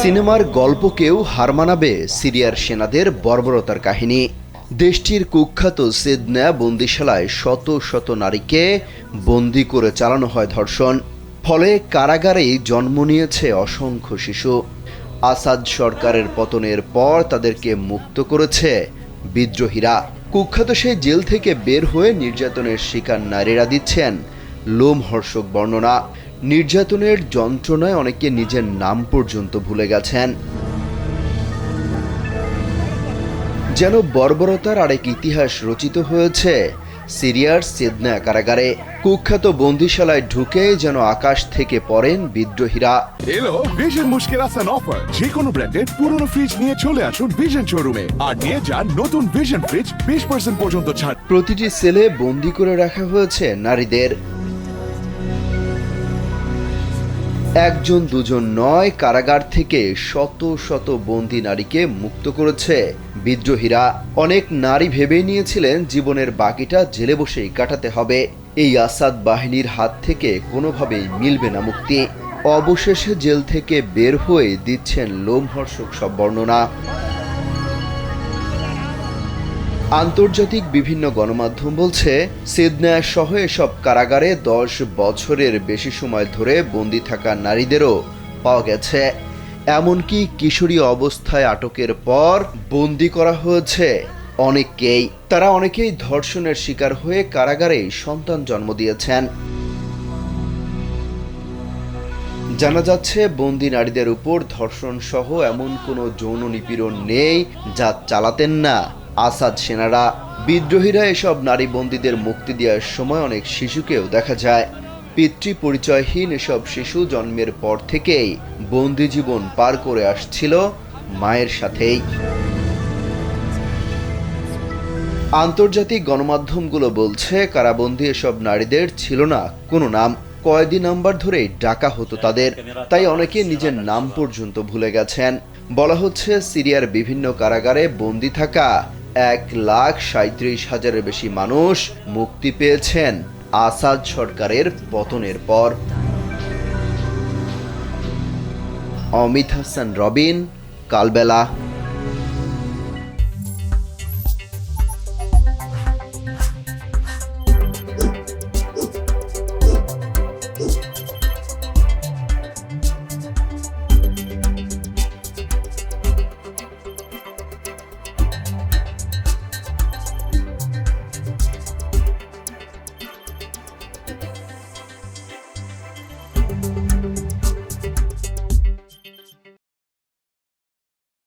সিনেমার গল্পকেও হার মানাবে সিরিয়ার সেনাদের বর্বরতার কাহিনী। দেশটির কুখ্যাত সিদনা বন্দিশালায় শত শত নারীকে বন্দি করে চালানো হয় ধর্ষণ। ফলে কারাগারেই জন্ম নিয়েছে অসংখ্য শিশু। আসাদ সরকারের পতনের পর তাদেরকে মুক্ত করেছে বিদ্রোহীরা। কুখ্যাত সেই জেল থেকে বের হয়ে নির্যাতনের শিকার নারীরা দিচ্ছেন লোমহর্ষক বর্ণনা। নির্যাতনের যন্ত্রণায় অনেকে নিজের নাম পর্যন্ত ভুলে গেছেন। যেন বর্বরতার আরেক ইতিহাস রচিত হয়েছে সিরিয়ার সিদনা কারাগারে। কুখ্যাত বন্দিশালায় ঢুকে যেন আকাশ থেকে পড়েন বিদ্রোহীরা। এলো ভিশন মুশকিল আসান অফার। যে কোনো ব্র্যান্ডের পুরনো ফ্রিজ নিয়ে চলে আসুন ভিশন শোরুমে আর নিয়ে যান নতুন ভিশন ফ্রিজ 20% পর্যন্ত ছাড়। প্রতিটি সেলে বন্দি করে রাখা হয়েছে নারীদের। একজন দুজন নয়, কারাগার থেকে শত শত বন্দী নারীকে মুক্ত করেছে বিদ্রোহীরা। অনেক নারী ভেবে নিয়েছিলেন জীবনের বাকিটা জেলে বসেই কাটাতে হবে। এই আসাদ বাহিনীর হাত থেকে কোনোভাবেই মিলবে না মুক্তি। অবশেষে জেল থেকে বের হয়ে দিচ্ছেন লোমহর্ষক সব বর্ণনা। আন্তর্জাতিক বিভিন্ন গণমাধ্যম বলছে, সিদনা সহ এসব কারাগারে 10 বছরের বেশি সময় ধরে বন্দী থাকা নারীদেরও পাওয়া গেছে। এমনকি কিশোরী অবস্থায় আটকের পর বন্দী করা হয়েছে অনেককেই। তারা অনেকেই ধর্ষণের শিকার হয়ে কারাগারেই সন্তান জন্ম দিয়েছেন। জানা যাচ্ছে, বন্দী নারীদের উপর ধর্ষণ সহ এমন কোনো যৌন নিপীড়ন নেই যা চালাতেন না আসাদ সেনারা। বিদ্রোহীরা এসব নারী বন্দীদের মুক্তি দেওয়ার সময় অনেক শিশুকেও দেখা যায়। পিতৃ পরিচয়হীন এসব শিশু জন্মের পর থেকেই বন্দি জীবন পার করে আসছিল মায়ের সাথেই। আন্তর্জাতিক গণমাধ্যমগুলো বলছে, কারাবন্দী এসব নারীদের ছিল না কোনো নাম। কয়েদি নাম্বার ধরেই ডাকা হতো তাদের। তাই অনেকে নিজের নাম পর্যন্ত ভুলে গেছেন। বলা হচ্ছে, সিরিয়ার বিভিন্ন কারাগারে বন্দী থাকা 1,37,000-এর বেশি মানুষ মুক্তি পেয়েছেন আসাদ সরকারের পতনের পর। অমিত হাসান রবিন, কালবেলা।